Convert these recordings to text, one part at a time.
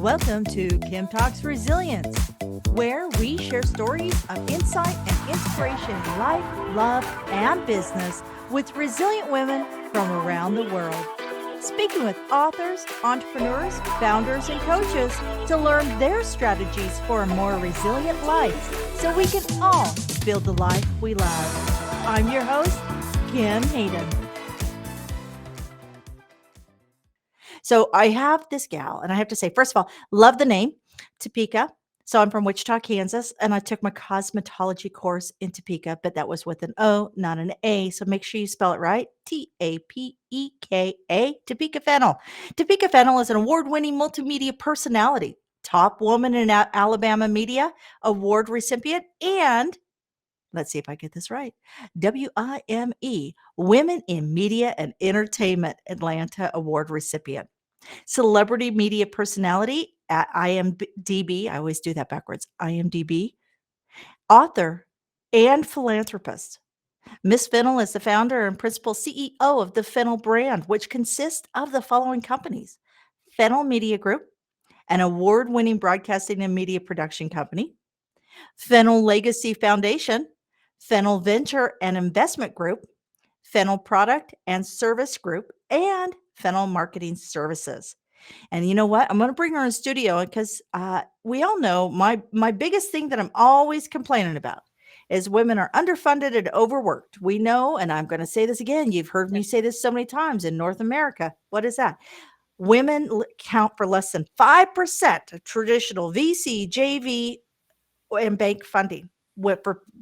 Welcome to Kim Talks Resilience, where we share stories of insight and inspiration in life, love, and business with resilient women from around the world. Speaking with authors, entrepreneurs, founders, and coaches to learn their strategies for a more resilient life so we can all build the life we love. I'm your host, Kim Hayden. So I have this gal, and I have to say, first of all, love the name, Topeka. So I'm from Wichita, Kansas, and I took my cosmetology course in Topeka, but that was with an O, not an A. So make sure you spell it right. Tapeka, Topeka Fennell. Topeka Fennell is an award-winning multimedia personality, top woman in Alabama media, award recipient, and let's see if I get this right. WIME, Women in Media and Entertainment Atlanta Award recipient. Celebrity media personality at IMDb. I always do that backwards. IMDb. Author and philanthropist. Miss Fennell is the founder and principal CEO of the Fennell brand, which consists of the following companies: Fennell Media Group, an award winning broadcasting and media production company; Fennell Legacy Foundation, Fennell Venture and Investment Group, Fennell Product and Service Group, and Fennell Marketing Services. And you know what? I'm going to bring her in studio because we all know my biggest thing that I'm always complaining about is women are underfunded and overworked. We know, and I'm going to say this again. You've heard me say this so many times in North America. What is that? Women count for less than 5% of traditional VC, JV, and bank funding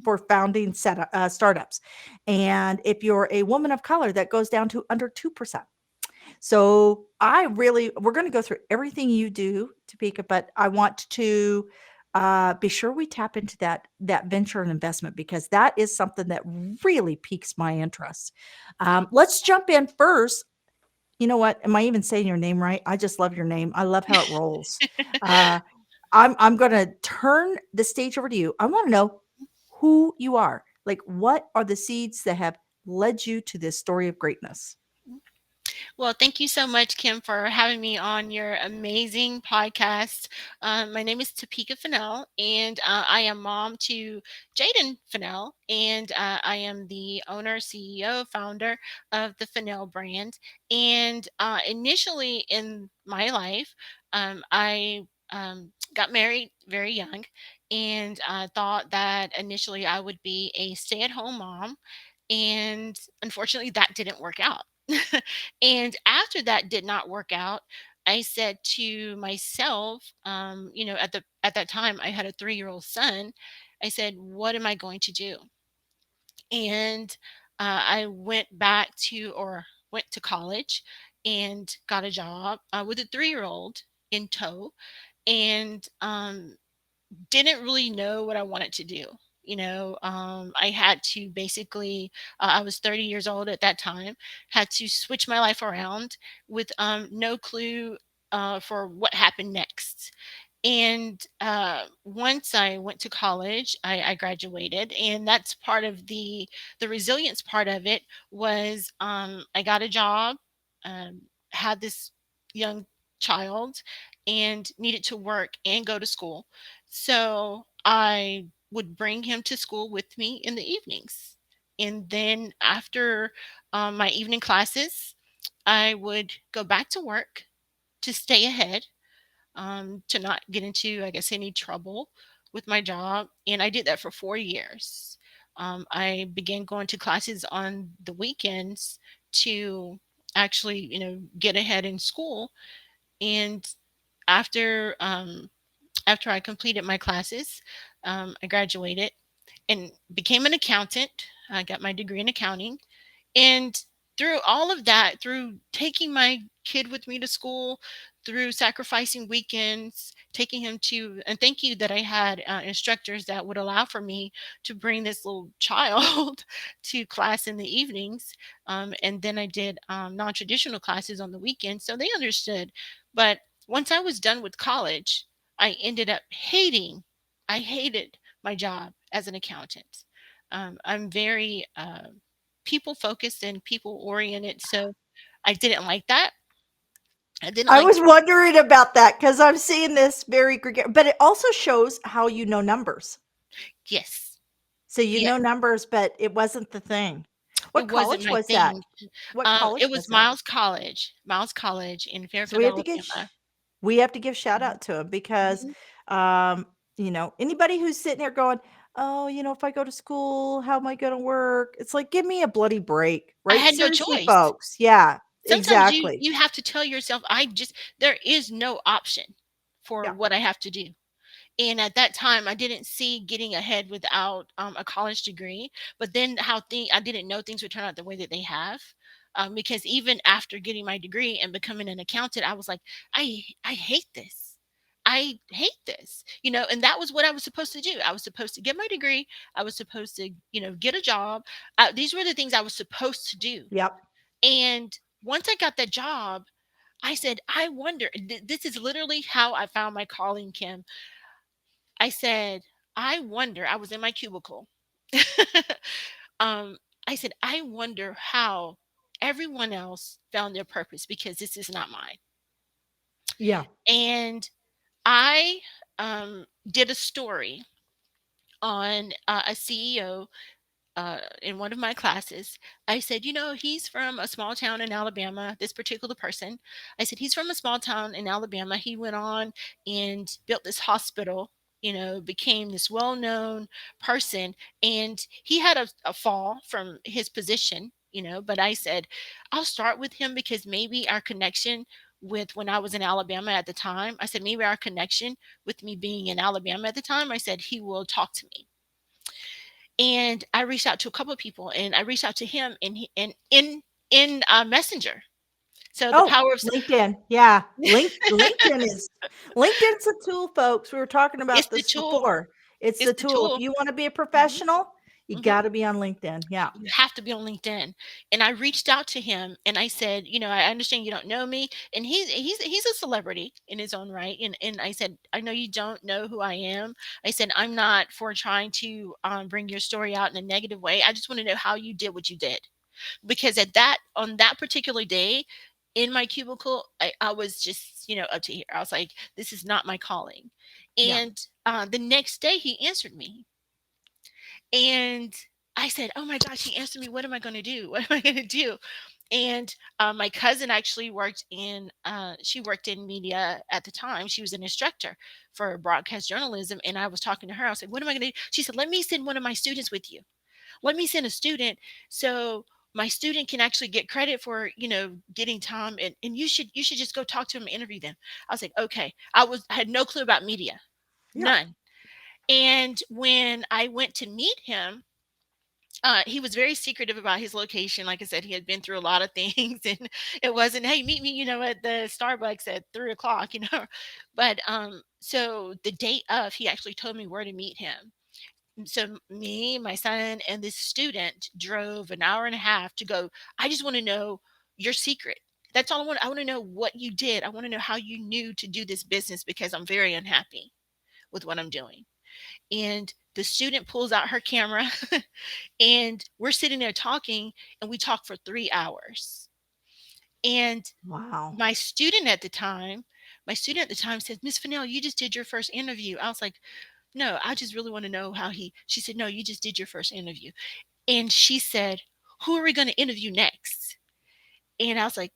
for founding startups. And if you're a woman of color, that goes down to under 2%. So we're going to go through everything you do, Topeka, but I want to be sure we tap into that venture and investment because that is something that really piques my interest. Let's jump in first. You know what? Am I even saying your name right? I just love your name. I love how it rolls. Uh, I'm going to turn the stage over to you. I want to know who you are. Like, what are the seeds that have led you to this story of greatness? Well, thank you so much, Kim, for having me on your amazing podcast. My name is Tapeka Fennell, and I am mom to Jaden Fennell, and I am the owner, CEO, founder of the Fennell brand. And initially in my life, I got married very young, and I thought that initially I would be a stay-at-home mom, and unfortunately, that didn't work out. And after that did not work out, I said to myself, at that time I had a 3-year-old son. I said, "What am I going to do?" And I went to college and got a job with a 3-year-old in tow, and didn't really know what I wanted to do. I had to basically, I was 30 years old at that time, had to switch my life around with no clue for what happened next. And once I went to college, I graduated, and that's part of the resilience part of it was I got a job, um, had this young child, and needed to work and go to school. So I would bring him to school with me in the evenings, and then after my evening classes, I would go back to work to stay ahead, to not get into, I guess, any trouble with my job. And I did that for 4 years. I began going to classes on the weekends to actually, get ahead in school. And after after I completed my classes, I graduated and became an accountant. I got my degree in accounting, and through all of that, through taking my kid with me to school, through sacrificing weekends, taking him to, and thank you that I had instructors that would allow for me to bring this little child to class in the evenings. And then I did non traditional classes on the weekends. So they understood. But once I was done with college, I ended up I hated my job as an accountant. I'm very people focused and people oriented. So I didn't like that. I didn't I like was wondering about that because I'm seeing this very but it also shows how you know numbers. yes. So you Yeah, know numbers, but it wasn't the thing. it What wasn't college my was that? thing. What college It was was that? Miles College in So we Fairfield, have to give Alabama. we have to give shout Mhm, out to him because, mhm. um, anybody who's sitting there going, "Oh, if I go to school, how am I gonna work?" It's like, give me a bloody break, I right? had no Seriously, choice. folks. Yeah, Sometimes you exactly. you have to tell yourself, "I just there is no option for Yeah, what I have to do." And at that time, I didn't see getting ahead without a college degree. But then I didn't know things would turn out the way that they have. Because even after getting my degree and becoming an accountant, I was like, I hate this. I hate this, and that was what I was supposed to do. I was supposed to get my degree. I was supposed to, get a job. These were the things I was supposed to do. yep, And once I got that job, I said, I wonder, this is literally how I found my calling, Kim. I said, I wonder, I was in my cubicle. um, I said, I wonder how everyone else found their purpose because this is not mine. yeah. And I did a story on a CEO in one of my classes. I said, he's from a small town in Alabama, this particular person. I said, he's from a small town in Alabama. He went on and built this hospital, became this well known person. And he had a fall from his position, but I said, I'll start with him because maybe our connection with when I was in Alabama at the time, I said, maybe our connection with me being in Alabama at the time, I said, he will talk to me. And I reached out to a couple of people, and I reached out to him, and in Messenger. So the Oh, power of LinkedIn. Yeah. LinkedIn's a tool, folks. We were talking it's about the this tool. before. It's It's the the tool. If tool. you want to be a Mhm, professional, you mhm. got to be on LinkedIn. Yeah. You have to be on LinkedIn. And I reached out to him, and I said, I understand you don't know me, and he's a celebrity in his own right. And I said, I know you don't know who I am. I said, I'm not for trying to bring your story out in a negative way. I just want to know how you did what you did. Because on that particular day in my cubicle, I was just, up to here. I was like, this is not my calling. Yeah. And the next day he answered me, and I said, oh my gosh, he answered me. What am I going to do? What am I going to do? And my cousin actually she worked in media at the time. She was an instructor for broadcast journalism. And I was talking to her. I was like, what am I going to do? She said, let me send one of my students with you. Let me send a student so my student can actually get credit for getting time, and you should just go talk to them and interview them. I was like, okay. I had no clue about media, Yeah. none. And when I went to meet him, he was very secretive about his location. Like I said, he had been through a lot of things, and it wasn't, hey, meet me, at the Starbucks at 3 o'clock, But so the day of, he actually told me where to meet him. So me, my son, and this student drove an hour and a half to go. I just want to know your secret. That's all I want. I want to know what you did. I want to know how you knew to do this business because I'm very unhappy with what I'm doing. And the student pulls out her camera and we're sitting there talking, and we talk for 3 hours. And Wow. my student at the time, said, Miss Fennell, you just did your first interview. I was like, no, I just really want to know how she said, no, you just did your first interview. And she said, who are we going to interview next? And I was like,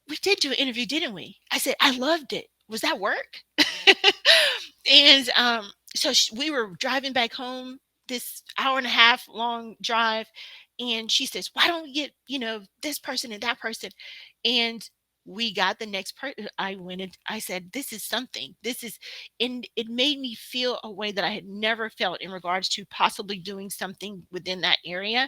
we did do an interview, didn't we? I said, I loved it. Was that work? And so we were driving back home, this hour and a half long drive. And she says, why don't we get, this person and that person? And we got the next person. I went and I said, this is something. And it made me feel a way that I had never felt in regards to possibly doing something within that area.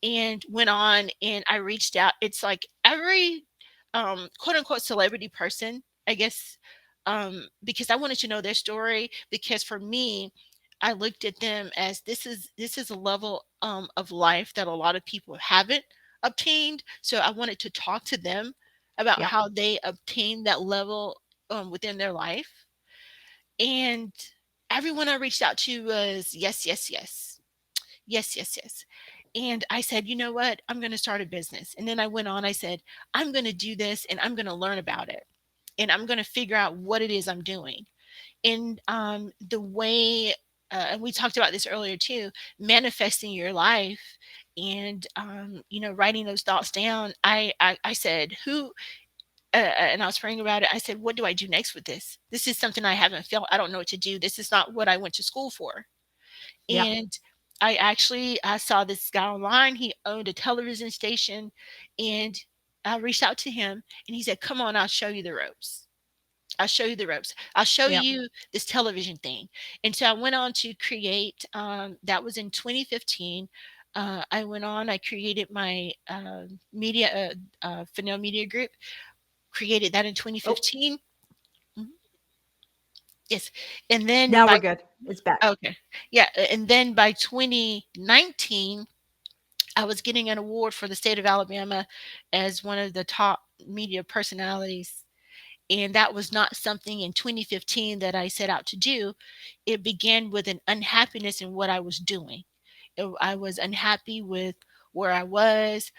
And went on and I reached out. It's like every quote unquote celebrity person, I guess, because I wanted to know their story. Because for me, I looked at them as this is a level of life that a lot of people haven't obtained. So I wanted to talk to them about Yeah. how they obtained that level within their life. And everyone I reached out to was yes, yes, yes. Yes, yes, yes. And I said, you know what? I'm going to start a business. And then I went on, I said, I'm going to do this and I'm going to learn about it. and I'm going to figure out what it is I'm doing. And the way, and we talked about this earlier too, manifesting your life and, writing those thoughts down. I said, and I was praying about it. I said, what do I do next with this? This is something I haven't felt. I don't know what to do. This is not what I went to school for. Yep. And I saw this guy online. He owned a television station, and I reached out to him, and he said, "Come on, I'll show you the ropes. I'll show you the ropes. I'll show Yep. you this television thing." And so I went on to create. That was in 2015. I went on. I created my media, Fennell Media Group. Created that in Oh, 2015. Mhm. Yes, and then now by we're good. It's back. okay, yeah, and then by 2019 I was getting an award for the state of Alabama as one of the top media personalities. And that was not something in 2015 that I set out to do. It began with an unhappiness in what I was doing. I was unhappy with where I was,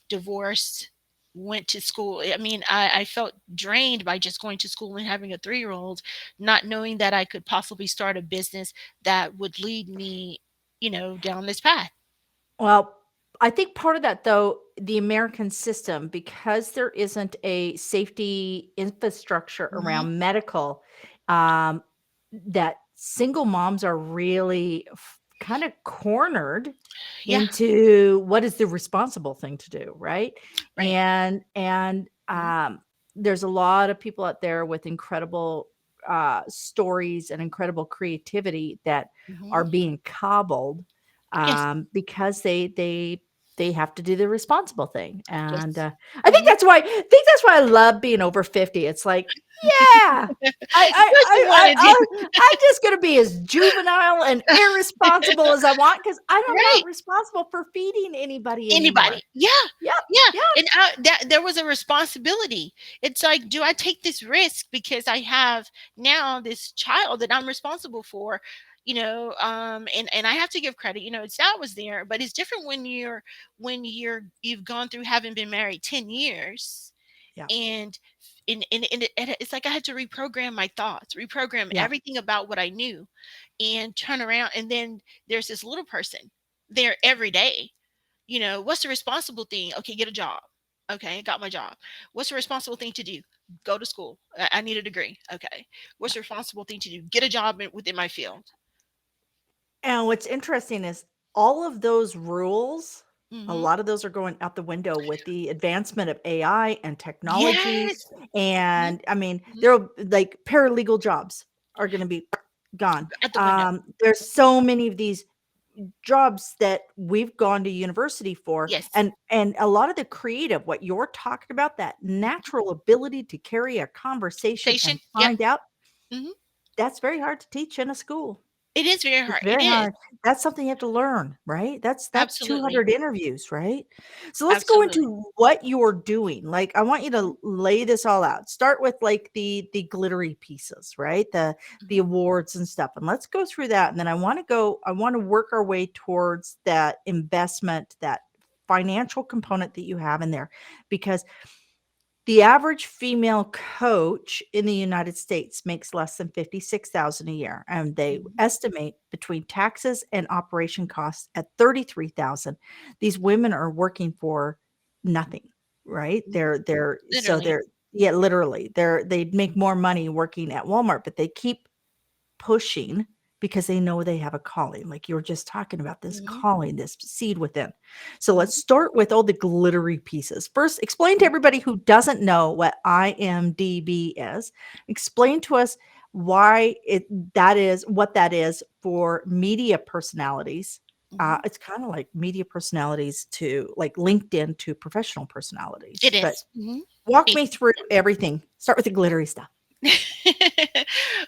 divorced, went to school. I mean, I felt drained by just going to school and having a 3-year-old, not knowing that I could possibly start a business that would lead me, down this path. Well, I think part of that, though, the American system, because there isn't a safety infrastructure Hmm. around medical, um, that single moms are really kind of cornered Yeah, into what is the responsible thing to do, right? right. And Mhm, there's a lot of people out there with incredible stories and incredible creativity that mhm. are being cobbled Yes, because they have to do the responsible thing, and, yes. I think Mhm. that's why I love being over 50. It's like, yeah, What you wanna do, I'm just gonna be as juvenile and irresponsible as I want because 'cause I'm right? not responsible for feeding anybody Anybody. anymore. Yeah, Yep, yeah, yep, and that there was a responsibility. It's like, do I take this risk because I have now this child that I'm responsible for, and I have to give credit, his dad was there, but it's different when you've gone through having been married 10 years. yeah, And it's like I had to reprogram my thoughts, reprogram yeah. everything about what I knew, and turn around. And then there's this little person there every day. What's the responsible thing? Okay, get a job. Okay, I got my job. What's the responsible thing to do? Go to school. I need a degree. Okay. What's the responsible thing to do? Get a job within my field. And what's interesting is all of those rules, a Hmm. lot of those are going out the window with the advancement of AI and technology. Yes. Hmm. And I mean, Hmm. there'll like paralegal jobs are going to be gone. At the window. There's so many of these jobs that we've gone to university for, Yes. and a lot of the creative, what you're talking about, that natural ability to carry a conversation Station. and Yep. find out, Hmm. that's very hard to teach in a school. It is very It's hard. It very is. hard. That's something you have to learn, right? That's Absolutely. 200 interviews, right? So let's go Absolutely. into what you're doing. Like, I want you Mhm, to lay this all out. Start with like the glittery pieces, right? The mhm, awards and stuff. And let's go through that. And then I want to work our way towards that investment, that financial component that you have in there, because the average female coach in the United States makes less than 56,000 a year, and they mhm, estimate between taxes and operation costs at 33,000. These women are working for nothing, right? mhm. Literally. They're yeah, literally. They make more money working at Walmart, but they keep pushing because they know they have a calling. Like you were just talking about, this Mhm, calling, this seed within. So let's mhm, start with all the glittery pieces. First, explain to mhm. everybody who doesn't know what IMDb is. Explain to us why that is, what that is for media personalities. Mhm. It's kind of like media personalities to like LinkedIn to professional personalities. It But is. Mhm. walk me Basic. through everything. Start with the glittery stuff.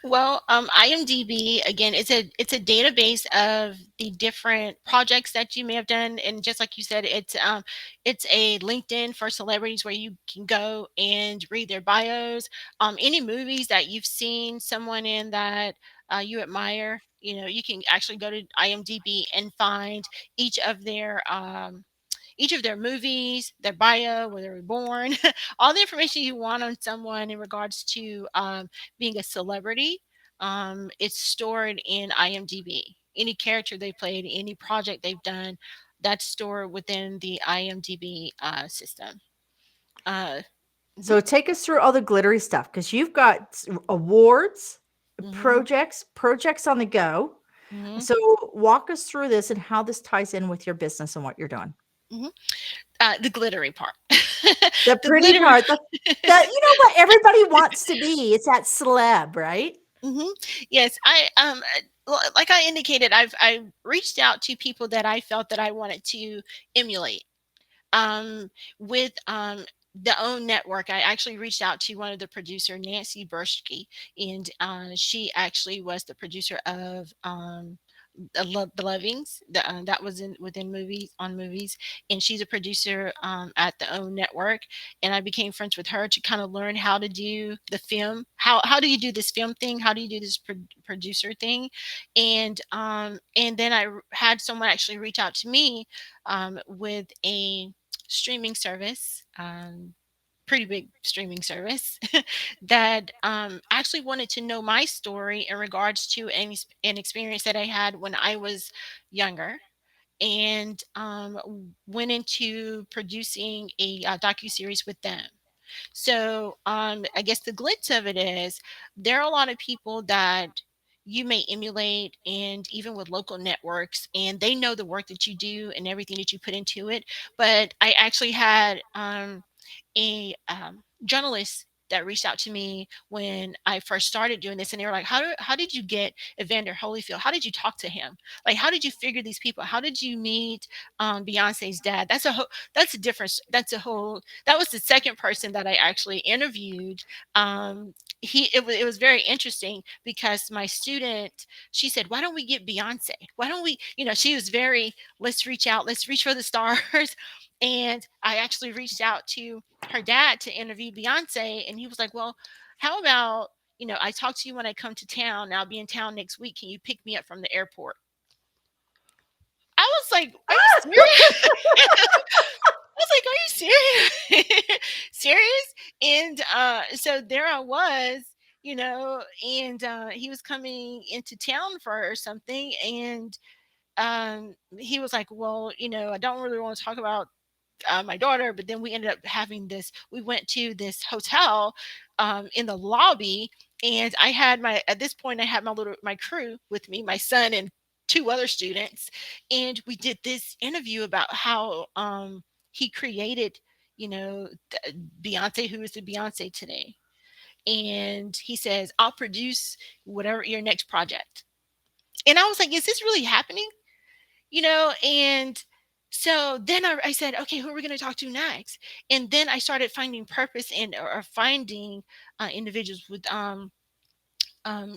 Well, IMDb again, it's a database of the different projects that you may have done, and just like you said, it's a LinkedIn for celebrities where you can go and read their bios, any movies that you've seen someone in that you admire. You can actually go to IMDb and find each of their each of their movies, their bio, where they were born, all the information you want on someone in regards to being a celebrity. It's stored in IMDb. Any character they played, any project they've done, that's stored within the IMDb system. Uh, mhm, So take us through all the glittery stuff because you've got awards, mhm, projects on the go. mhm, So walk us through this and how this ties in with your business and what you're doing. mhm. The glittery part. The The pretty glitter. part, the you know what everybody wants to be. It's that celeb, right? Mhm. Yes, like I indicated, I reached out to people that I felt that I wanted to emulate. Um, with the OWN network, I actually reached out to one of the producer, Nancy Bursky, and she actually was the producer of the Lovings that was in within movies on movies, and she's a producer at the OWN network. And I became friends with her to kind of learn how to do the film. How do you do this film thing? How do you do this producer thing? And then had someone actually reach out to me with a streaming service. Pretty big streaming service that actually wanted to know my story in regards to an experience that I had when I was younger, and went into producing a docu-series with them. So I guess the glitz of it is there are a lot of people that you may emulate, and even with local networks, and they know the work that you do and everything that you put into it. But I actually had a journalist that reached out to me when I first started doing this, and they were like, how did you get Evander Holyfield? How did you talk to him? Like, how did you figure these people? How did you meet Beyonce's dad? That's a difference. That's a whole. That was the second person that I actually interviewed. It was very interesting because my student, she said, why don't we get Beyonce? Why don't we? She was very, let's reach out, let's reach for the stars. And I actually reached out to her dad to interview Beyonce, and he was like, "Well, how about, I talk to you when I come to town. I'll be in town next week. Can you pick me up from the airport?" I was like, "Are you serious?" I was like, "Are you serious?" Serious? And so there I was, and he was coming into town for something, and he was like, "Well, I don't really want to talk about my daughter," but then we ended up having this. We went to this hotel in the lobby, and at this point I had my crew with me, my son and two other students, and we did this interview about how he created, Beyonce, who is the Beyonce today. And he says, "I'll produce whatever your next project." And I was like, "Is this really happening?" And so then I said, "Okay, who are we going to talk to next?" And then I started finding purpose in, or finding individuals with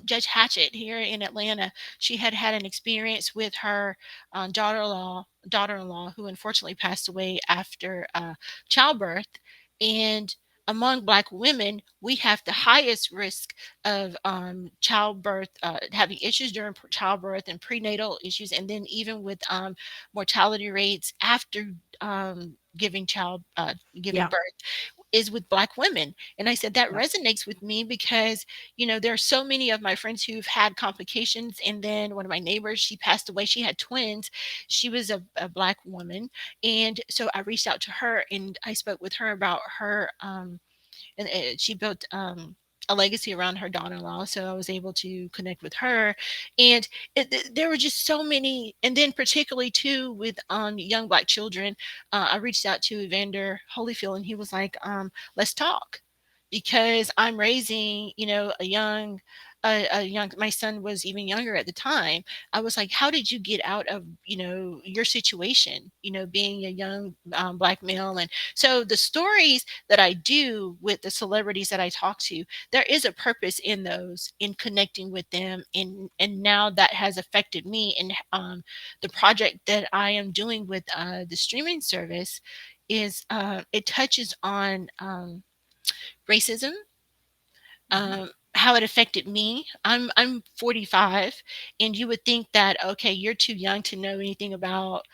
Judge Hatchett here in Atlanta. She had had an experience with her daughter-in-law, who unfortunately passed away after childbirth. And among Black women, we have the highest risk of childbirth, having issues during childbirth and prenatal issues, and then even with mortality rates after giving Yeah. birth, is with Black women. And I said that Yeah. resonates with me because, there are so many of my friends who've had complications. And then one of my neighbors, she passed away. She had twins. She was a Black woman. And so I reached out to her and I spoke with her about her. And she built a legacy around her daughter-in-law, so I was able to connect with her. And there were just so many. And then particularly too with young Black children, I reached out to Evander Holyfield, and he was like, let's talk, because I'm raising, a young, my son was even younger at the time. I was like, how did you get out of, your situation, being a young Black male? And so the stories that I do with the celebrities that I talk to, there is a purpose in those, in connecting with them, and now that has affected me. And the project that I am doing with the streaming service is, it touches on racism, Mhm. how it affected me. I'm 45, and you would think that, okay, you're too young to know anything about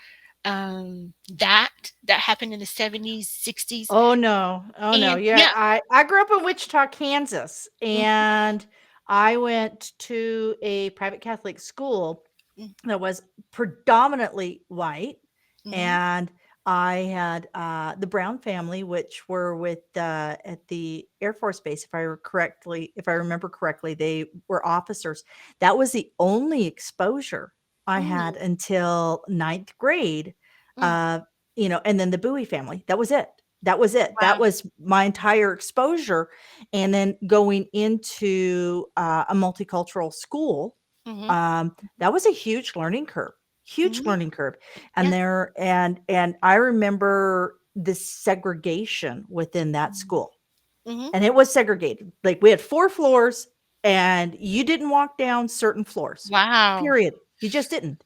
That happened in the 70s, 60s, Oh no. Oh no. and Yeah, yeah. I grew up in Wichita, Kansas, Mhm, and I went to a private Catholic school mm, that was predominantly white, mhm, and I had the Brown family, which were with at the Air Force Base. If I remember correctly, they were officers. That was the only exposure I had mm, until ninth grade. mm. Uh, and then the Bowie family. That was it. That was it. That Wow. was my entire exposure. And then going into a multicultural school, Mhm, um, that was a huge mhm. learning curve. And Yeah. I remember the segregation within that Mhm, school. mhm. And it was segregated. Like we had 4 floors and you didn't walk down certain floors. Wow. Period. You just didn't.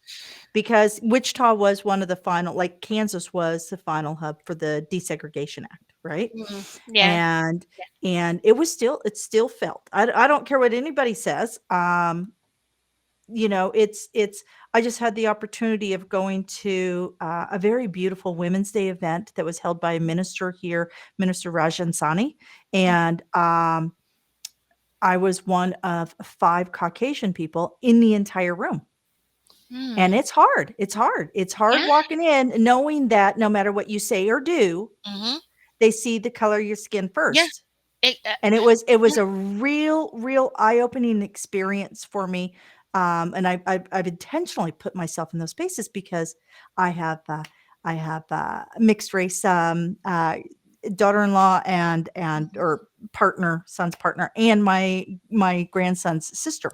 Because Wichita was one of the final, like Kansas was the final hub for the Desegregation Act, right? Mhm. Yeah. And Yeah. it's still felt. I don't care what anybody says. It's I just had the opportunity of going to a very beautiful Women's Day event that was held by a minister here, Minister Rajan Sani, Mm, and I was one of 5 Caucasian people in the entire room. And mm. it's hard. It's hard. It's hard Yeah. walking in knowing that no matter what you say or do, Mhm. they see the color of your skin Yeah. first. It, And it was yeah. a real eye-opening experience for me, and I've intentionally put myself in those spaces because I have, uh I have, mixed race, daughter-in-law and Mhm. or partner, son's partner, and my grandson's sister,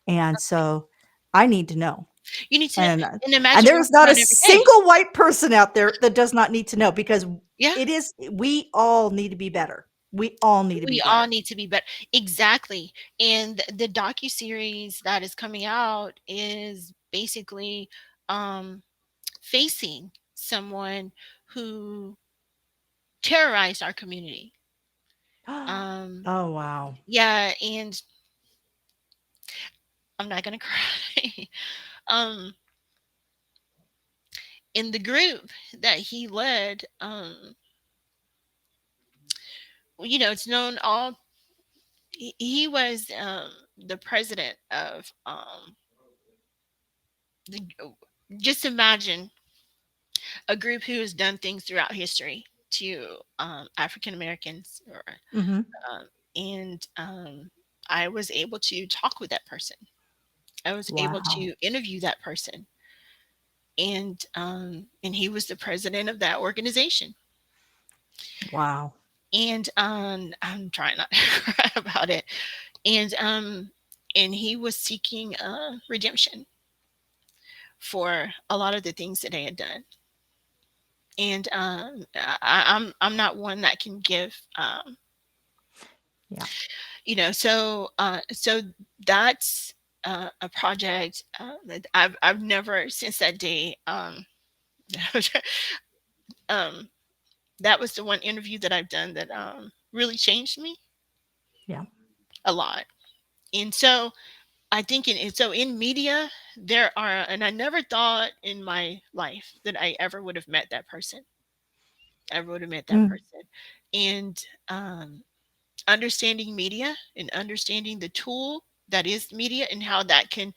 and so I need to know, You need to and, and and imagine there's walking not a around every day. single white person out there that does not need to know because Yeah. we all need to be better. We all need to be We all better. need to be better. Exactly. And the docu-series that is coming out is basically, um, facing someone who terrorized our community. Um, Oh, wow. yeah, and I'm not gonna cry. Um, in the group that he led, it's known all he was, the president of, the just imagine a group who has done things throughout history to, African Americans, Mhm. and I was able to talk with that person. I was able Wow. to interview that person, and he was the president of that organization. Wow. And I'm trying not to cry about it. And he was seeking redemption for a lot of the things that they had done. And I'm not one that can give, Yeah. so that's a project that I've never since that day. um, that was the one interview that I've done that really changed me Yeah. a lot. And so I think in media there are, and I never thought in my life that I ever would have met that person. I would have met that Mm. person, and um, understanding media and understanding the tool that is media and how that can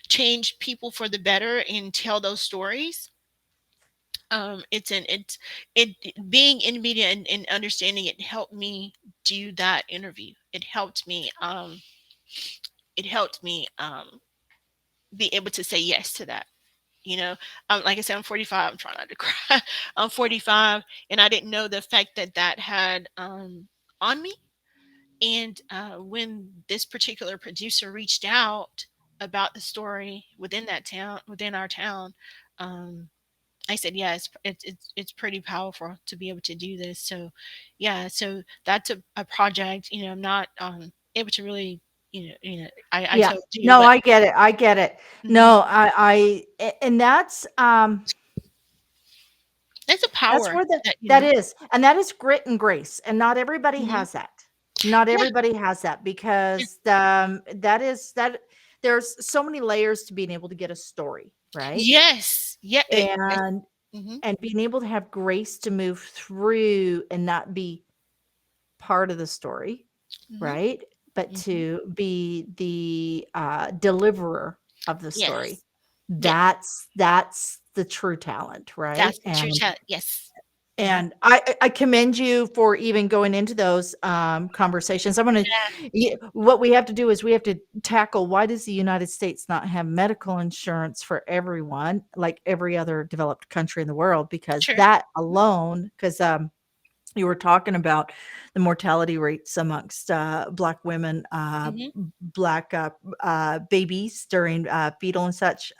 change people for the better and tell those stories. It's an it being in media and understanding it helped me do that interview. It helped me be able to say yes to that. Like I said, I'm 45. I'm trying not to cry. I'm 45, and I didn't know the effect that that had on me. And when this particular producer reached out about the story within our town, um, I said, yeah, it's pretty powerful to be able to do this. So, yeah, so that's a project. I'm not able to really, I Yeah. told you, No, but I get it. I get it. mhm, No, and that's a that's power where that that is, and that is grit and grace, and not everybody mhm, has that. Not yeah, everybody has that yeah, because, there's so many layers to being able to get a story, right? yes, yeah, And Mhm. and being able to have grace to move through and not be part of the story, Mhm. right? But Mhm. to be the deliverer of the story. Yes. Yes. That's the true talent, right? That's the true chat. Yes. Uh-huh. And I commend you for even going into those conversations. I'm gonna, Yeah. what we have to do is we have to tackle, why does the United States not have medical insurance for everyone like every other developed country in the world? Because True. that alone, because you were talking about the mortality rates amongst Black women, Mhm. Black babies during fetal and such,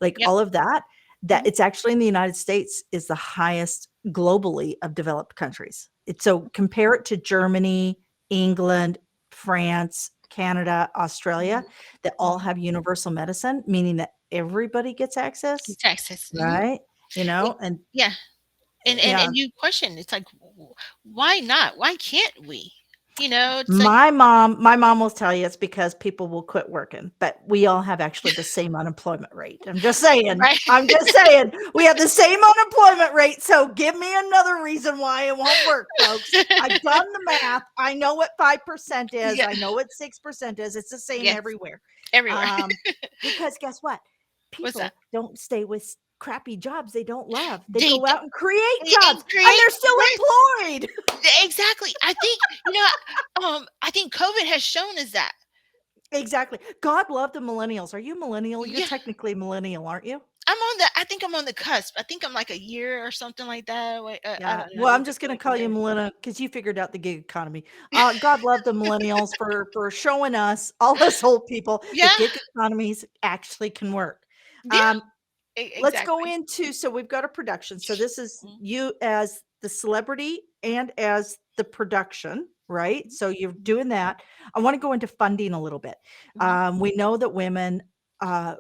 like Yep. all of that, that Mhm. it's actually in the United States is the highest globally of developed countries. It's so compare it to Germany, England, France, Canada, Australia, Mhm. that all Mhm. have universal medicine, meaning that everybody gets In access, Texas. Mhm. right? You Y know, and Yeah. And yeah. you question, it's like, why not? Why can't we? It's like My mom will tell you it's because people will quit working, but we all have actually the same unemployment rate. I'm just saying. right. I'm just saying. We have the same unemployment rate, so give me another reason why it won't work, folks. I've done the math. I know what 5% is. Yeah. I know what 6% is. It's the same Yes. everywhere. Everywhere. Um, because guess what? What's that? People don't stay with crappy jobs they don't love. They They go do out and create and jobs, and create they're still yes. employed. Exactly. I think, I think COVID has shown us that. Exactly. God love the millennials. Are you millennial? You're Yeah. technically millennial, aren't you? I think I'm on the cusp. I think I'm like a year or something like that. Wait, I Yeah. don't know. Well, I I'm looked up just the gonna like a call you year. millennial because you figured out the gig economy. God love the millennials for showing us, all us old people, the Yeah. gig economies actually can work. Yeah. Um, let's go Exactly. into, so we've got a production. So this is Mhm. you as the celebrity and as the production, right? Mhm. So you're Mhm. doing that. I want to go into funding a little bit. Mhm. We know that women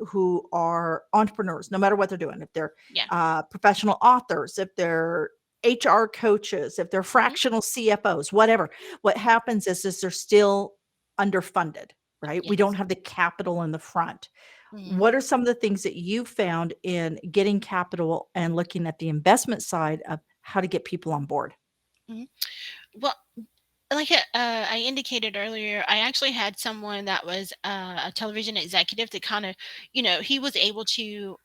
who are entrepreneurs, no matter what they're doing, if they're Yeah. professional authors, if they're HR coaches, if they're Mhm. fractional CFOs, whatever, what Mhm. happens is they're still underfunded, right? We don't Yes. have the capital in the front. Mhm. What are some of the things that you found in getting capital and looking at the investment side of how to get people on board? Mhm. Well, like I indicated earlier, I actually had someone that was a television executive that kind of, he was able to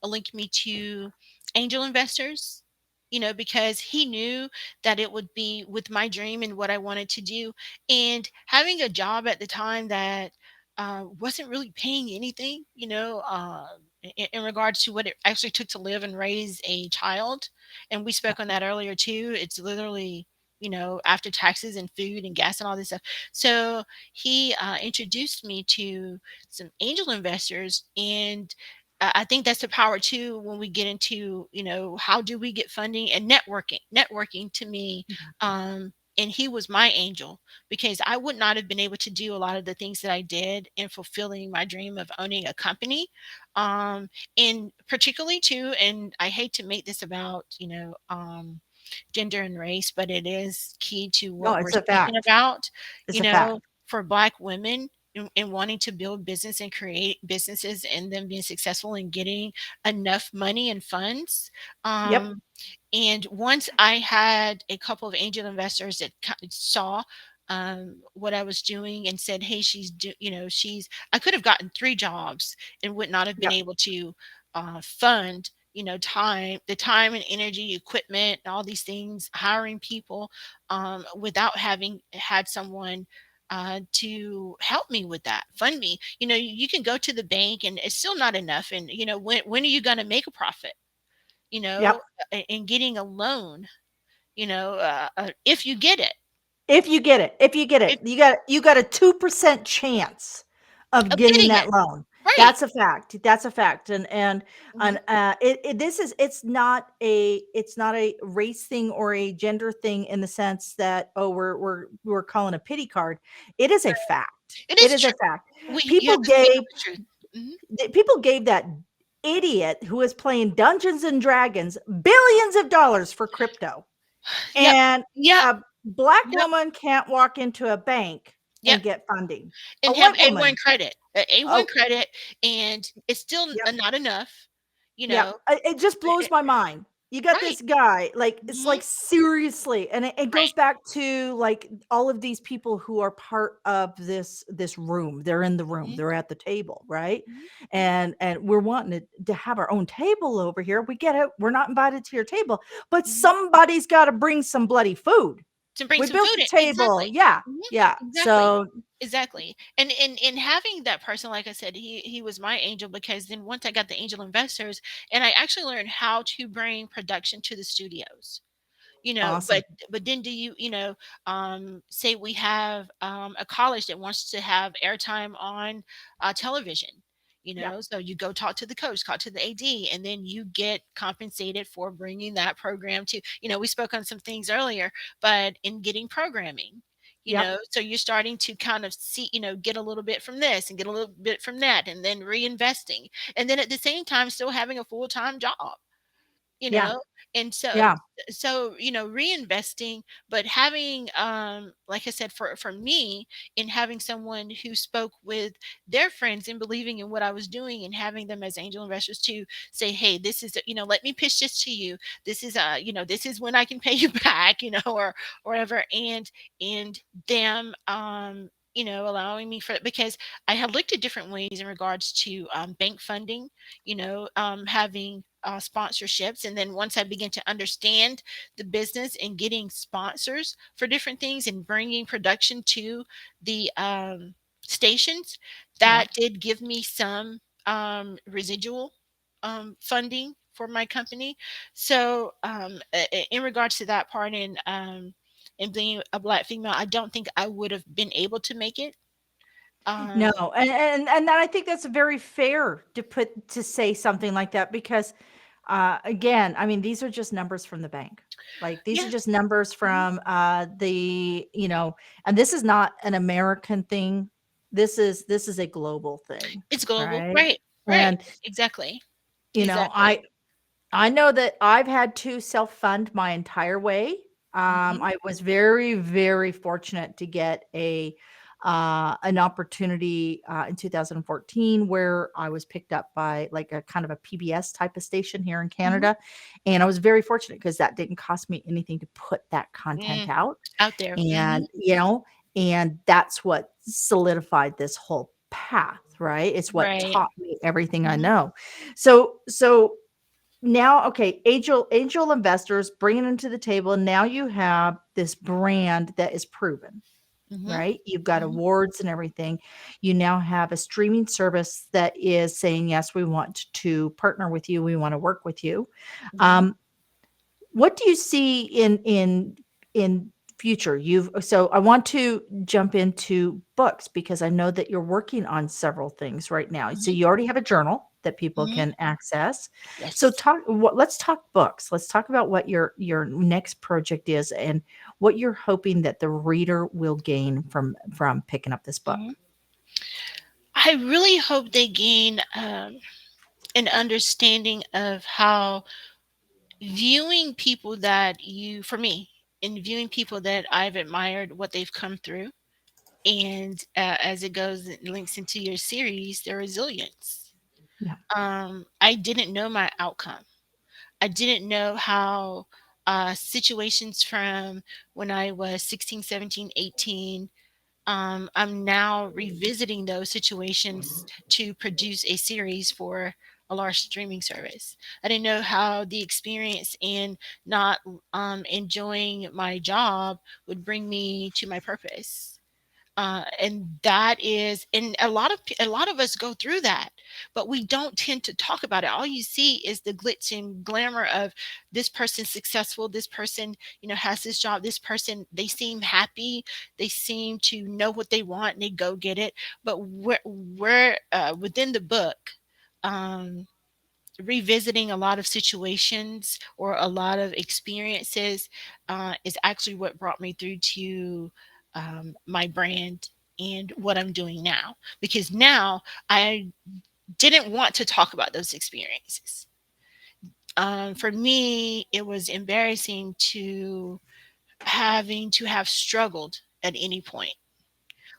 link me to angel investors, because he knew that it would be with my dream and what I wanted to do. And having a job at the time that wasn't really paying anything, in regards to what it actually took to live and raise a child. And we spoke on that earlier too. It's literally after taxes and food and gas and all this stuff. So he introduced me to some angel investors, and I think that's the power too when we get into how do we get funding and networking. Networking to me, and he was my angel because I would not have been able to do a lot of the things that I did in fulfilling my dream of owning a company. And particularly too, and I hate to make this about gender and race, but it is key to No, what we're it's a speaking fact. about, It's a fact. for Black women in wanting to build business and create businesses and then being successful in getting enough money and funds. Yep. And once I had a couple of angel investors that saw what I was doing and said, "Hey, I could have gotten 3 jobs and would not have been Yep. able to fund, the time and energy, equipment, and all these things, hiring people without having had someone." To help me with that, fund me. You can go to the bank and it's still not enough. And when are you going to make a profit? Yep. And getting a loan, if you get it, If you get it, if you get it, if you got a 2% chance of of getting getting it, that loan. right. That's a fact. That's a fact. And Mhm. this is, it's not a race thing or a gender thing in the sense that, oh, we're calling a pity card. It is a fact. It It is is a true. fact. You People have to speak gave up the truth. Mhm. people gave that idiot who was playing Dungeons and Dragons billions of dollars for crypto. Yep. And Yep. a Black Yep. woman can't walk into a bank Yep. and get funding. A And have white A1 woman, credit, A1 oh, credit, and it's still yep, not enough. you Yeah, know. it just blows my mind. You got Right. this guy, like, it's Mhm. like, seriously, and it Right. goes back to, like, all of these people who are part of this room. They're in the room, Mhm. they're at the table, right? Mhm. Mhm. And we're wanting to have our own table over here. We get it. We're not invited to your table, but Mhm. somebody's gotta bring some bloody food. To bring We some built food the in. table. Exactly. Yeah, Mhm. yeah. Exactly. So Exactly. And having that person, like I said, he was my angel, because then once I got the angel investors, and I actually learned how to bring production to the studios. awesome. But then do say we have a college that wants to have airtime on television, Yeah, so you go talk to the coach, talk to the AD, and then you get compensated for bringing that program to, we spoke on some things earlier, but in getting programming, yep, so you're starting to kind of see, get a little bit from this and get a little bit from that, and then reinvesting, and then at the same time still having a full-time job, you yeah, know and yeah. reinvesting, but having, like I said, for me, in having someone who spoke with their friends and believing in what I was doing, and having them as angel investors to say, hey, this is, let me pitch this to you, this is, this is when I can pay you back, or whatever, and them, allowing me, for because I had looked at different ways in regards to bank funding, having sponsorships. And then once I began to understand the business and getting sponsors for different things and bringing production to the stations, Yeah. that did give me some residual funding for my company. So, in regards to that part, and being a Black female, I don't think I would have been able to make it. No, Um, and I think that's very fair to say something like that because, again, I mean, these are just numbers from the bank. Like these are yeah, just numbers mhm. from and this is not an American thing. This is a global thing, It's global, right? right? Right, And exactly, you know, exactly. I know that I've had to self-fund my entire way. Mhm. I was very, very fortunate to get an opportunity in 2014 where I was picked up by like a kind of a PBS type of station here in Mhm. Canada, and I was very fortunate because that didn't cost me anything to put that content Mm. out, Out there. and Mhm. and that's what solidified this whole path. Right? It's what Right. taught me everything I Mhm. know. So now, okay, angel investors bringing them to the table, and now you have this brand that is proven, Mhm. right? You've got Mhm. awards and everything. You now have a streaming service that is saying, "Yes, we want to partner with you. We wanna work with you." Mhm. Um, what do you see in future? So I want to jump into books because I know that you're working on several things right now. So Mhm. you already have a journal that people Mhm. can access. So Yes. let's talk books. Let's talk about what your next project is and what you're hoping that the reader will gain from picking up this book. Mhm. I really hope they gain an understanding of how viewing people that you, for me, in viewing people that I've admired what they've come through, and as it goes, it links into your series, their resilience. Yeah. I didn't know my outcome. I didn't know how situations from when I was 16, 17, 18, I'm now revisiting those situations to produce a series for a large streaming service. I didn't know how the experience in not enjoying my job would bring me to my purpose. And that is, and a lot of us go through that, but we don't tend to talk about it. All you see is the glitz and glamour of this person's successful, this person, has this job, this person, they seem happy, they seem to know what they want, and they go get it. But we're within the book, um, revisiting a lot of situations or a lot of experiences is actually what brought me through to my brand and what I'm doing now. Because now I didn't want to talk about those experiences. For me, it was embarrassing to having to have struggled at any point,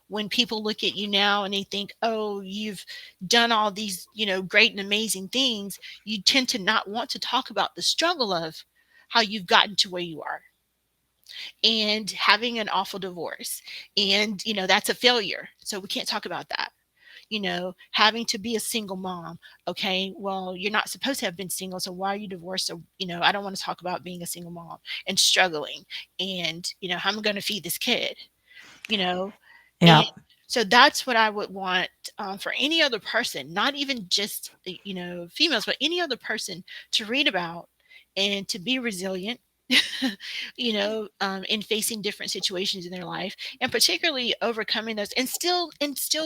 when people look at you now and they think, oh, you've done all these, great and amazing things, you tend to not want to talk about the struggle of how you've gotten to where you are and having an awful divorce. And, that's a failure. So we can't talk about that. Having to be a single mom. Okay, well, you're not supposed to have been single, so why are you divorced? So, I don't want to talk about being a single mom and struggling and, how I'm going to feed this kid, you know, and Yeah. so that's what I would want for any other person, not even just, females, but any other person to read about and to be resilient, in facing different situations in their life, and particularly overcoming those and still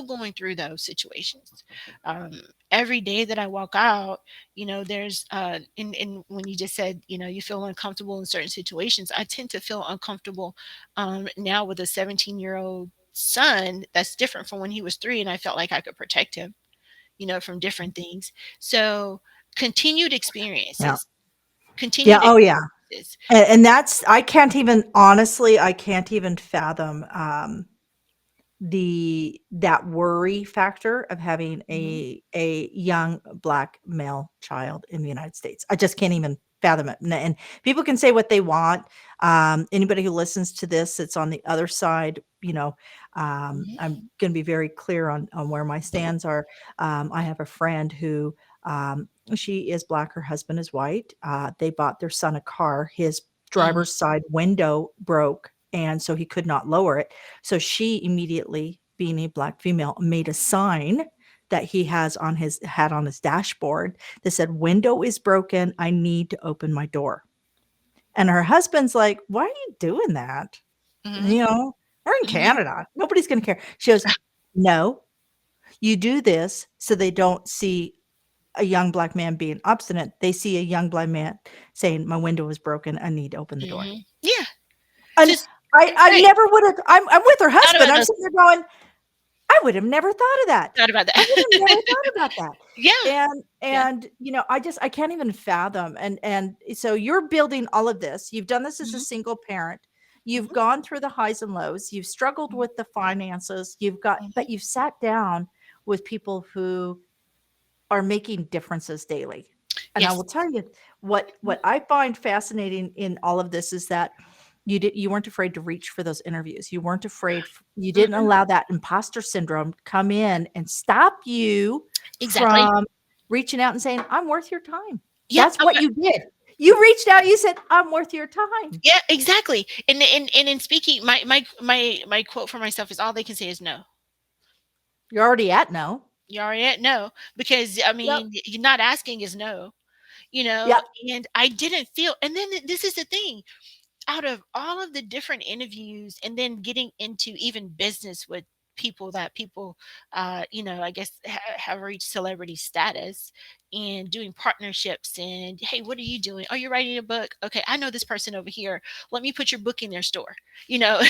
going through those situations. Um, every day that I walk out, there's and when you just said, you feel uncomfortable in certain situations, I tend to feel uncomfortable now with a 17-year-old son. That's different from when he was 3, and I felt like I could protect him, from different things. So continued Yeah. experiences, Yeah. continued Oh, yeah. experiences. And that's, I can't even, honestly, I can't even fathom that worry factor of having Mhm. a young black male child in the United States. I just can't even fathom it. And people can say what they want. Anybody who listens to this, it's on the other side. Mhm. I'm going to be very clear on where my stands are. I have a friend who she is black. Her husband is white. They bought their son a car. His Mm, driver's side window broke, and so he could not lower it, so she immediately, being a black female, made a sign that he had on his dashboard that said, "Window is broken. I need to open my door." And her husband's like, "Why are you doing that? mhm, You know, we're in mhm, Canada. Nobody's going to care." She goes, "No, you do this so they don't see a young black man being obstinate. They see a young black man saying, 'My window is broken. I need to open the door.'" mhm. Yeah, And just I right. never would have. I'm with her Thought husband. about I'm those. sitting there going, I would have never thought of that. Thought about I that. would have never thought about that. Yeah, And yeah. I can't even fathom. And so you're building all of this. You've done this as a Mhm, single parent. You've mhm, gone through the highs and lows. You've struggled mhm, with the finances. mhm. But you've sat down with people who are making differences daily. And I Yes. will tell you Mhm, what I find fascinating in all of this is that you weren't afraid to reach for those interviews. You didn't mm-mm. allow that imposter syndrome come in and stop you Exactly. from reaching out and saying, "I'm worth your time." Yeah, That's what you did. You reached out, you said, "I'm worth your time." yeah, exactly. And in speaking, my quote for myself is, "All they can say is no." You're already at no. You already at no, because, I Yep. mean, you're not asking is no, Yep. and I didn't feel, and then this is the thing, out of all of the different interviews and then getting into even business with people, I guess have reached celebrity status, and doing partnerships, and hey, what are you doing? Oh, you're writing a book. Okay, I know this person over here. Let me put your book in their store, you know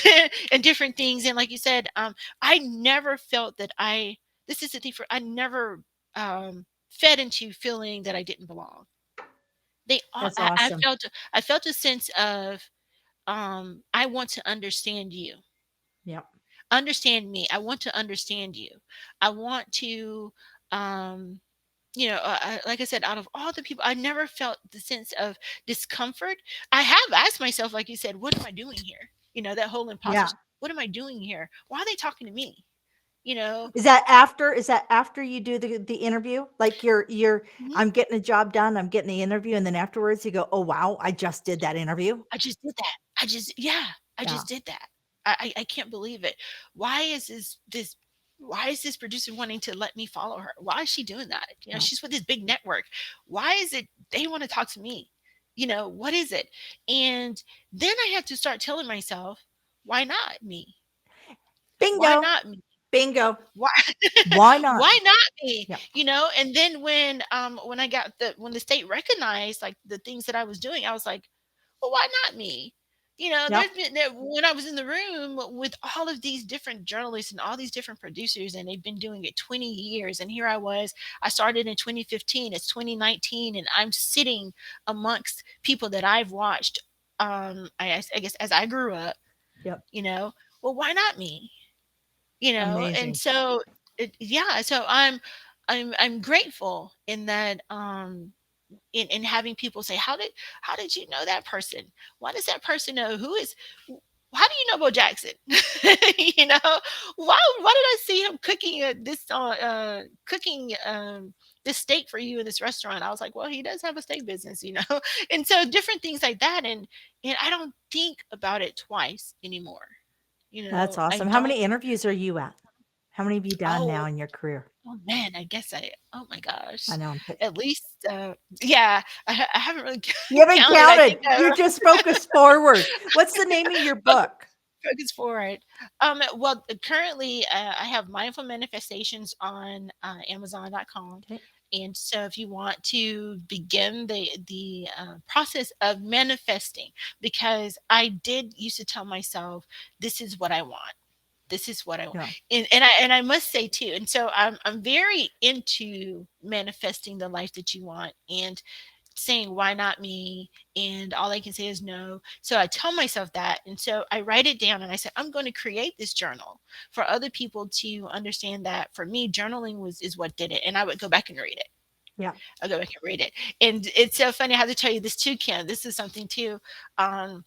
and different things. And like you said, I never felt that this is the thing, for I never fed into feeling that I didn't belong. That's I awesome. felt a sense of, I want to understand you. Yep. Understand me. I want to understand you. I want to, um, like I said, out of all the people, I never felt the sense of discomfort. I have asked myself, like you said, what am I doing here? That whole imposter. Yeah. What am I doing here? Why are they talking to me? You know, Is that after you do the interview? Like you're Mhm. I'm getting a job done, I'm getting the interview, and then afterwards you go, "Oh, wow, I just did that interview?" I just did that. Yeah, I Yeah, just did that. I can't believe it. Why is why is this producer wanting to let me follow her? Why is she doing that? yeah. She's with this big network. Why is it they want to talk to me? What is it? And then I had to start telling myself, why not me? Why Bingo, not me? bingo. Why Why not? why not me? Yeah, And then when I got when the state recognized like the things that I was doing, I was like, well, why not me? yep, There's been there when I was in the room with all of these different journalists and all these different producers, and they've been doing it 20 years. And here I was, I started in 2015, it's 2019, and I'm sitting amongst people that I've watched, I guess as I grew up, yep. you know, well, why not me? And Amazing. so yeah, so I'm grateful in that, in having people say, how did you know that person? Why does that person know who is how do you know Bo Jackson? you know, why did I see him cooking cooking this steak for you in this restaurant? I was like, well, he does have a steak business. And so different things like that, and I don't think about it twice anymore. That's I awesome. How don't. many interviews are you at? How many have you done now Oh, in your career? oh man, I guess oh my I gosh, know at least, yeah, I haven't really you haven't counted. I counted. think You just focus forward. What's the name of your book? focus forward. Well, currently, I have Mindful Manifestations on Amazon.com. Okay. And so, if you want to begin the process of manifesting, because I did used to tell myself, "This is what I want. This is what I want," Yeah. and I must say too. And so, I'm very into manifesting the life that you want, and saying, why not me? And all I can say is no. So I tell myself that. And so I write it down and I said, I'm going to create this journal for other people to understand that for me, journaling is what did it. And I would go back and read it. Yeah. I'll go back and read it. And it's so funny. I have to tell you this too, Kim. This is something too. Um,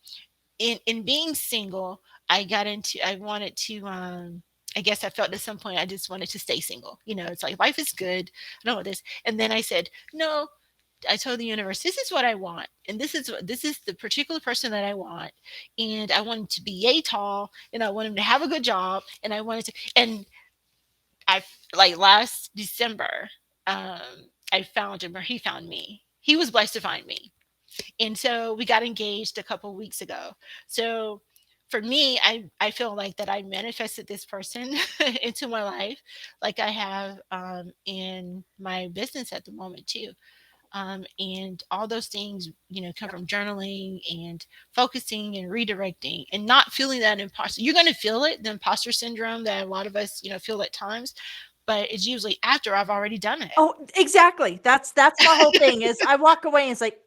in being single, I wanted to, I guess I felt at some point I just wanted to stay single. It's like life is good. I don't want this. And then I said, no, I told the universe, this is what I want, and this is the particular person that I want, and I want him to be yay tall, and I want him to have a good job, and I wanted to, and I like last December, I found him, or he found me. He was blessed to find me, and so we got engaged a couple of weeks ago. So for me, I feel like that I manifested this person into my life, like I have in my business at the moment too. And all those things come from journaling and focusing and redirecting and not feeling that imposter. You're going to feel it, the imposter syndrome that a lot of us feel at times, but it's usually after I've already done it. Oh, exactly. That's my whole thing is I walk away and it's like,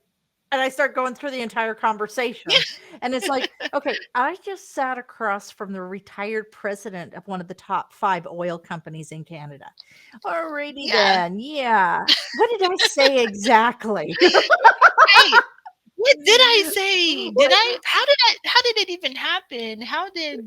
and I start going through the entire Yeah. conversation. And it's like, okay, I just sat across from the retired president of one of the top 5 oil companies in Canada. Alrighty Yeah. then. Yeah. What did I say exactly? Right. What did I say? Did What? I how did it even happen? How did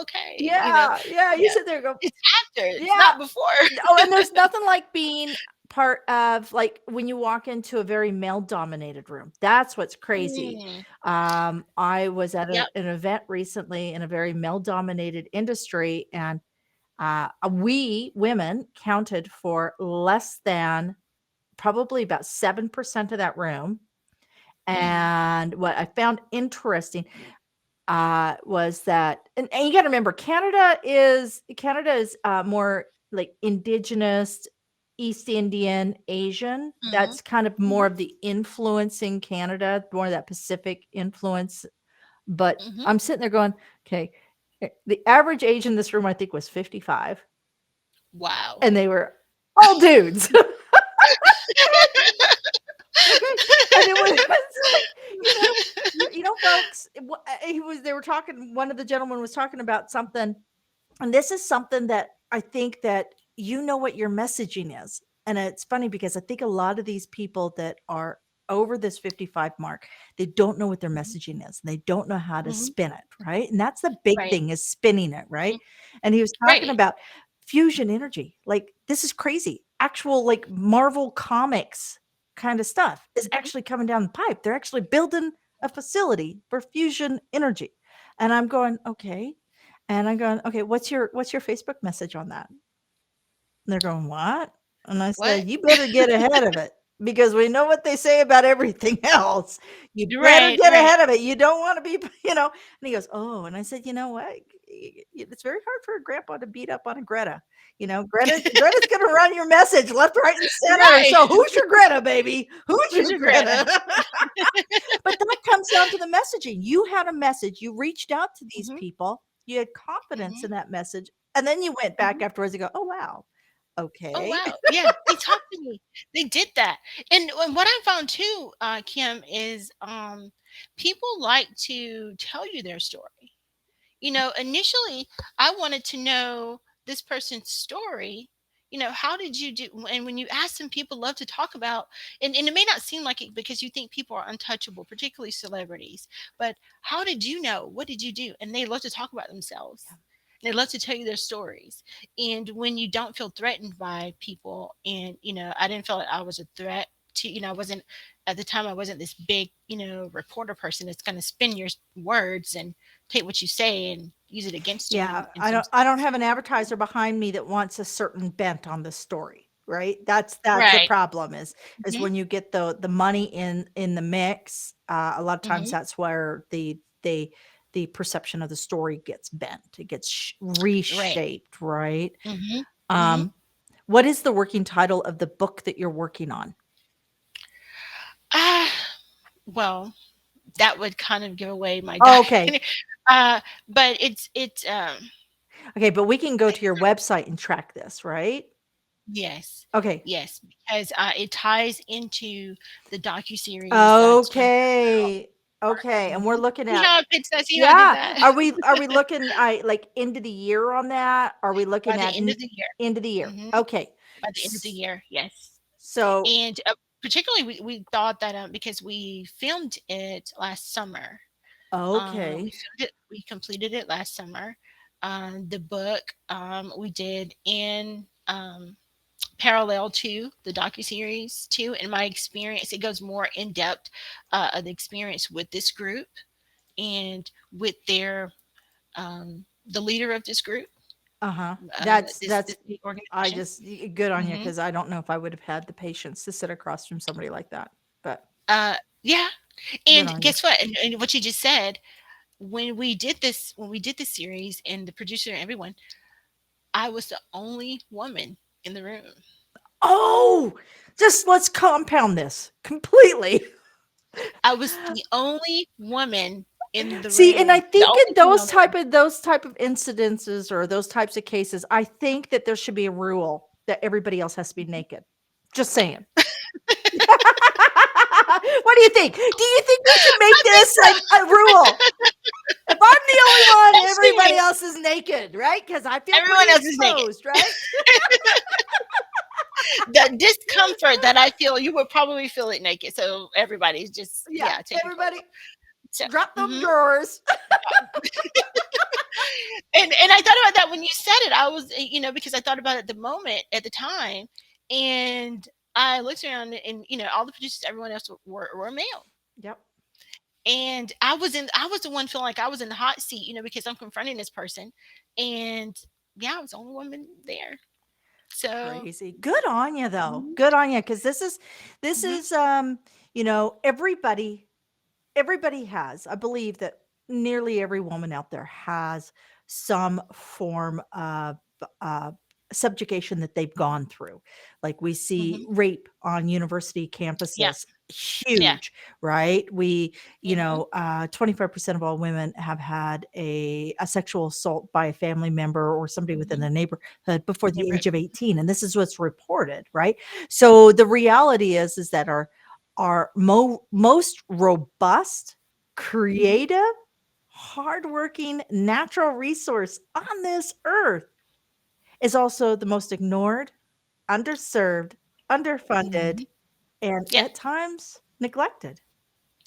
okay, Yeah. Yeah. You yeah. sit there and go, It's after, it's yeah. not before. Oh, and there's nothing like being part of like when you walk into a very male dominated room. That's what's crazy. Mm, I was at yep. an event recently in a very male dominated industry, and we women counted for less than probably about 7% of that room. Mm, And what I found interesting was that, and you got to remember, Canada is more like indigenous, East Indian, Asian. mhm, That's kind of more mhm, of the influence in Canada, more of that Pacific influence. But mhm. I'm sitting there going, okay, the average age in this room, I think, was 55, Wow. and they were all dudes. Okay, and it was like, folks, they were talking, one of the gentlemen was talking about something, and this is something that I think that what your messaging is. And it's funny because I think a lot of these people that are over this 55 mark, they don't know what their Mhm, messaging is. They don't know how to mhm. spin it, right? And that's the big Right. thing, is spinning it, Mhm. right? And he was talking Right. about fusion energy. Like, this is crazy. Actual like Marvel comics kind of stuff is Mhm. actually coming down the pipe. They're actually building a facility for fusion energy. And I'm going, okay. And I'm going, okay, what's your Facebook message on that? And they're going, what? And I What? said, you better get ahead of it, because we know what they say about everything else. You better Right, get right. ahead of it. You don't want to be, And he goes, oh, and I said, you know what? It's very hard for a grandpa to beat up on a Greta. Greta's going to run your message left, right, and center. Right. So who's your Greta, baby? Who's Who's your your Greta? Greta? But that comes down to the messaging. You had a message. You reached out to these Mhm, people. You had confidence mhm, in that message. And then you went back mhm. afterwards and go, oh, wow. Oh, Okay. wow. Yeah, they talked to me. They did that. And what I found too, Kim, is, people like to tell you their story. initially I wanted to know this person's story. How did you do? And when you ask them, people love to talk about, and it may not seem like it because you think people are untouchable, particularly celebrities, but how did you know? What did you do? And they love to talk about themselves. They love to tell you their stories. And when you don't feel threatened by people, and, I didn't feel like I was a threat to, I wasn't, at the time, I wasn't this big, reporter person that's going to spin your words and take what you say and use it against you Yeah, in I some don't sense. have an advertiser behind me that wants a certain bent on the story, right? That's the Right. problem is Mhm. when you get the money in the mix, a lot of times Mhm. that's where the perception of the story gets bent. It gets Right. reshaped, right? Mhm. Mhm. Um, what is the working title of the book that you're working on? Ah, well, that would kind of give away my Oh, okay. document. But Okay, but we can go to it's your website and track this, right? yes. Okay. Yes, because, it ties into the docuseries that's from Okay. Okay, and we're Mhm. looking See at how I pitched that? See how I did yeah. that? Are we looking like end of the year on that? Are we By looking the at end of the year. end of the year? Mhm. Okay. By the end of the S- year, yes. So, And, particularly, we thought that, because we filmed it last summer. We okay. filmed it we completed it last summer. The book, we did in, parallel to the docuseries too. In my experience, it goes more in depth, of the experience with this group and with the leader of this group, Uh-huh. this That's big I organization. just good on you Hmm. because I don't know if I would have had the patience to sit across from somebody like that. But Yeah, good and on you. guess what? And what you just said, when we did this series, and the producer and everyone, I was the only woman in the room. Oh, just let's compound this completely. I was the only woman in the See, and I room, the think in only female in the room. those type of incidences or those types of cases, I think that there should be a rule that everybody else has to be naked. Just saying. What do you think? Do you think we should make I think this so. a rule? If I'm the only one, Let's see. everybody else is naked, right? Because I feel Everyone pretty else is naked. exposed, right? The discomfort that I feel, you would probably feel it naked. So everybody's just, Yeah, yeah, taking photos. everybody So, drop them mhm. drawers. And I thought about that when you said it. I was, because I thought about it the moment at the time, and I looked around, and all the producers, everyone else were male. Yep. And I was the one feeling like I was in the hot seat, because I'm confronting this person. And yeah, I was the only woman there. So, Crazy. Good on you though. mhm, Good on you because this mhm, is everybody has. I believe that nearly every woman out there has some form of uh, subjugation that they've gone through. Like we see mhm. rape on university Yeah, campuses, yeah. huge, right? 25% of all women have had a sexual assault by a family member or somebody within Mhm. the neighborhood before the Never. age of 18. And this is what's reported, right? So the reality is that our most robust, Mhm, creative, hardworking natural resource on this earth is also the most ignored, underserved, underfunded, mhm. and Yeah, at times neglected.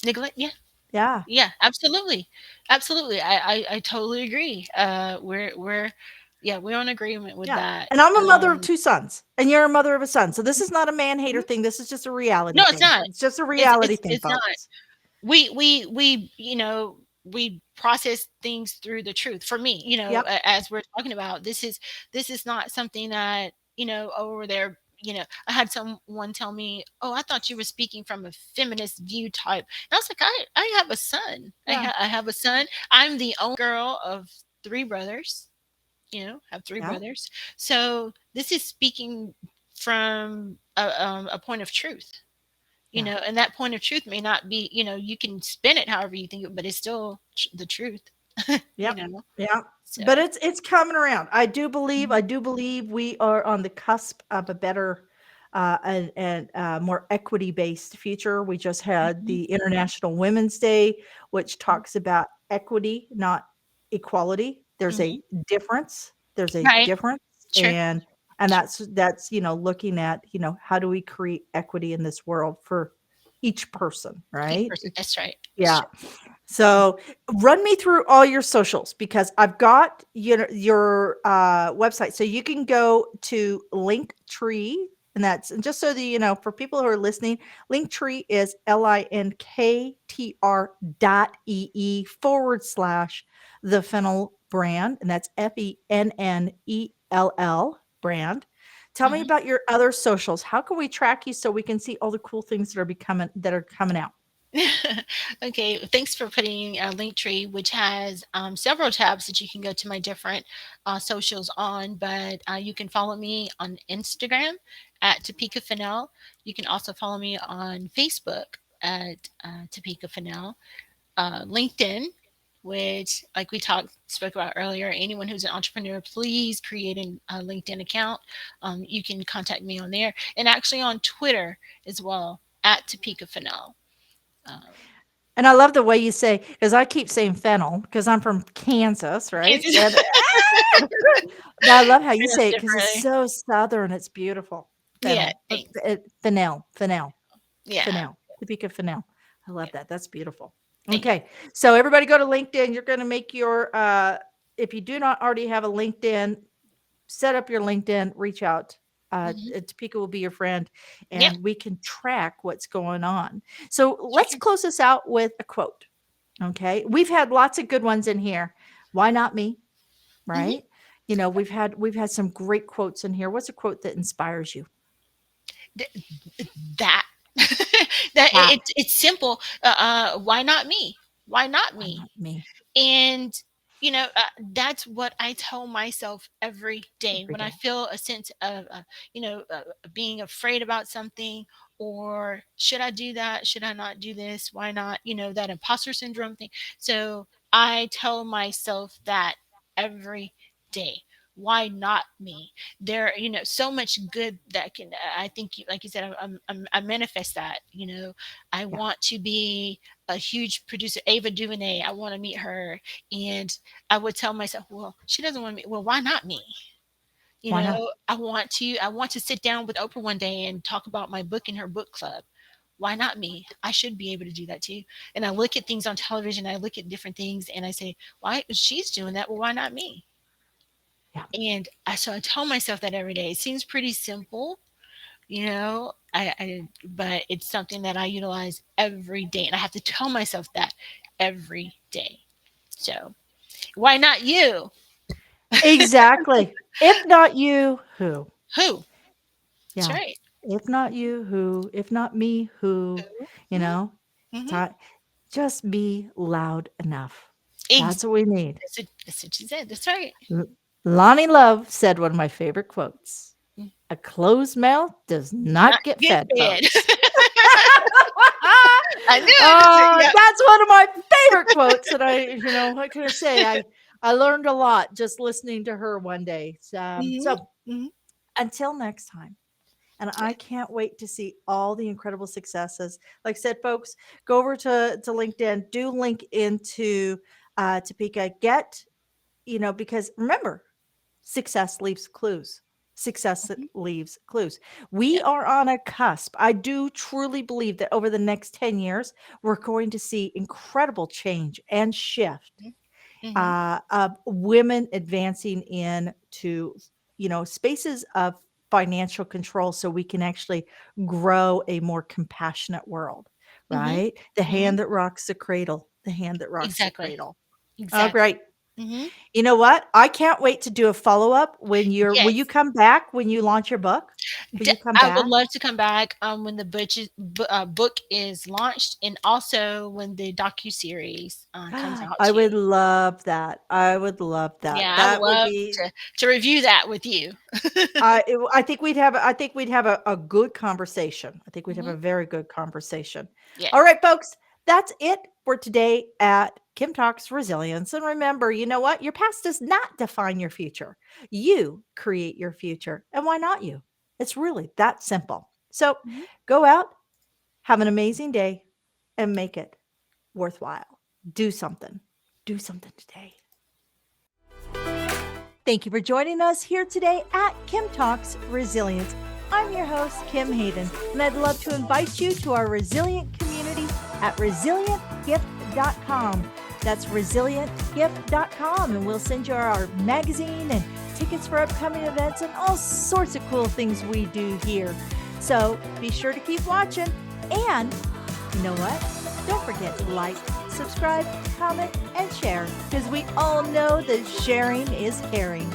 neglect. Yeah, Yeah. yeah, absolutely, absolutely. I totally agree. We're in agreement with Yeah. that. And I'm a mother of 2 sons, and you're a mother of a son. So this is not a man hater Mhm. thing. This is just a reality No, it's thing. not. It's just a It's reality it's thing, it's not. folks. We process things through the truth. For me, Yep. as we're talking about, this is not something that, over there. I had someone tell me, "Oh, I thought you were speaking from a feminist view type." And I was like, I have a son. Yeah. I have a son. I'm the only girl of three brothers. Have three Yeah. brothers. So this is speaking from a point of truth. Yeah. And that point of truth may not be, you can spin it however you think it, but it's still the truth. you Yep. know. Yeah. So, But it's coming around. I mhm, do believe we are on the cusp of a better and more equity-based future. We just had mhm, the International Women's Day, which mhm, talks about equity, not equality, there's a Mhm. difference, there's a Right. difference, Sure. and Sure. that's, looking at, how do we create equity in this world for each person, Each right? person. That's right. Yeah. Sure. So run me through all your socials because I've got your website. So you can go to Linktree, and that's and just so that you know, for people who are listening, Linktree is linktr.ee/ the Fennell brand, and that's FENNELL brand. Tell me Mhm. about your other socials. How can we track you so we can see all the cool things that are coming out? Okay, thanks for putting Linktree, which has several tabs that you can go to my different socials on. But you can follow me on Instagram at Tapeka Fennell. You can also follow me on Facebook at Tapeka Fennell. LinkedIn, which, like we spoke about earlier, anyone who's an entrepreneur, please create a LinkedIn account. You can contact me on there, and actually on Twitter as well at Topeka Fennell. Um, And I love the way you say, because I keep saying fennel because I'm from Kansas, right? Kansas. And but I love how you Pronounced say it because it's differently. so southern. It's beautiful. Yeah, Fennel, thanks. Yeah. fennel, Topeka fennel. I love Yeah, that. That's beautiful. thank Okay, so everybody go to LinkedIn. You're going to make your. If you do not already have a LinkedIn, set up your LinkedIn, reach out. you. Mhm. Topeka will be your friend, Yeah, and we can track what's going on. So sure let's can. close this out with a quote. Okay. We've had lots of good ones in here. Why not me? Mhm. Right? We've had some great quotes in here. What's a quote that inspires you? Th that that That it's simple. Why not me? Why not why me? not me And, that's what I tell myself every day every when I day? feel a sense of, being afraid about something, or should I do that? Should I not do this? Why not? That imposter syndrome thing. So I tell myself that every day. Why not me? There, so much good that can. I think, like you said, I manifest that. I Yeah. want to be a huge producer, Ava DuVernay. I want to meet her, and I would tell myself, well, she doesn't want me. Well, why not me? Why not? I want to sit down with Oprah one day and talk about my book in her book club. Why not me? I should be able to do that too. And I look at things on television, I look at different things, and I say, why she's doing that? Well, why not me? Yeah. And so I tell myself that every day. It seems pretty simple, but it's something that I utilize every day, and I have to tell myself that every day. So why not you? Exactly. If not you, who? Who? That's Yeah. right. If not you, who? If not me, who? Who? You Mhm, know, mhm. ti just be loud enough. Ex- That's what we need. that's what you said. That's right. L Lonnie Love said one of my favorite quotes, Mm. "A closed mouth does Not not get get fed, fed. folks." I knew it. Yep. That's one of my favorite quotes, and what can I say? I learned a lot just listening to her one day. Mhm, So mhm. until next time, and Yeah. I can't wait to see all the incredible successes. Like I said, folks, go over to LinkedIn, do link into Topeka, because remember, success leaves clues. Success Mhm. leaves clues. We Yep. are on a cusp. I do truly believe that over the next 10 years, we're going to see incredible change and shift Mhm. Mhm. of women advancing into, spaces of financial control so we can actually grow a more compassionate world, Mhm. right? The Mhm. hand that rocks the cradle, the hand that rocks the Exactly. cradle. Oh, Exactly. great. Mhm. You know what? I can't wait to do a follow-up will you Yes. come back when you launch your book? Will you come I would back? love to come back when the book is launched, and also when the docu series comes out I would too. love that. I would love that. Yeah, I would That would love be to review that with you. I think we'd have a good conversation. I think we'd have Mhm. a very good conversation. All Yes. right, folks, that's it for today at Kim Talks Resilience. And remember, you know what? Your past does not define your future. You create your future. And why not you? It's really that simple. So Mhm. go out, have an amazing day, and make it worthwhile. Do something. Do something today. Thank you for joining us here today at Kim Talks Resilience. I'm your host, Kim Hayden, and I'd love to invite you to our resilient community at resilientgift.com. That's resilientgift.com, and we'll send you our magazine and tickets for upcoming events and all sorts of cool things we do here. So be sure to keep watching, and you know what? Don't forget to like, subscribe, comment, and share, because we all know that sharing is caring.